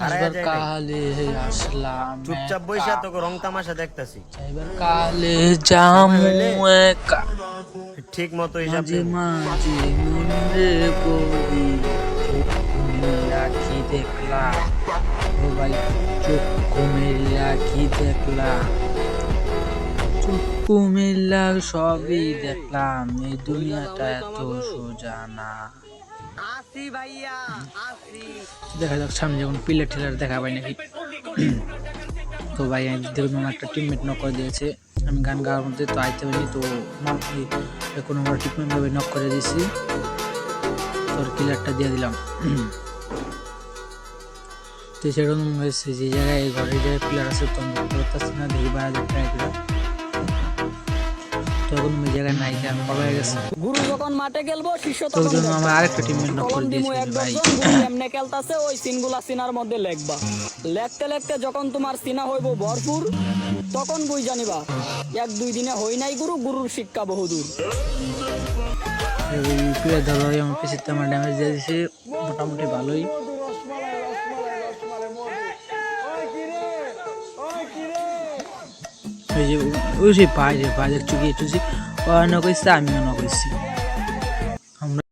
আসবার কালে আসলাম চুপচাপ বইসা তোকে রং তামাশা দেখতাছি। যাইবার কালে জামু একা ঠিক মতো হিসাব মাঝে নেব। মাঝে মনে পড়ি চোখ মেলা কি দেখলা ও ভাই চোখ মেলা কি দেখলা চোখ মেলা সবই দেখলাম এই দুনিয়াটা এত সোজা না। আসি ভাইয়া আসি। দেখা যাক সামনে যখন পিলার টিলার দেখা পাই নাকি। তো ভাই দেখুন আমার একটা টিমমেট নক করে দিয়েছে, আমি গান গাওয়ার মধ্যে তো আইতে পারিনি, তো এখন আমরা ট্রিটমেন্ট ভাবে নক করে দিয়েছি, তোর কিলারটা দিয়ে দিলাম। তো সেরকম হয়েছে যে জায়গায় ঘরের জায়গায় প্লেয়ার আছে তো আমি দেখতে পাচ্ছি না, দেখি বাইরে ট্রাই করে তখন ওই জায়গায় নাই, আমি পলাই গেছে। গুরু যখন মাঠে খেলবো শিষ্য তো ওই তখন জন্য দেখবা। আমার আরেকটা টিমমেট নক করে কলম দিমু দিয়েছিল এক ভাই। দশজন, গুরু এমনে খেলতাছে ওই সিনগুলা সিনার মধ্যে লেখবা। লেখতে লেখতে যখন তোমার সিনা হইব ভরপুর, তখন বুঝ জানিবা এক দুই দিনে হই নাই গুরু, গুরুর শিক্ষা বহুদূর। ওই প্লেয়ার ধরো আমার পিছিয়ে আমার ড্যামেজ দিয়ে দিয়েছে মোটামুটি ভালোই। ওই যে ওই যে বাইরে বাইরে চুকিয়ে টুচি ও নক করছে, আমিও নক করছি।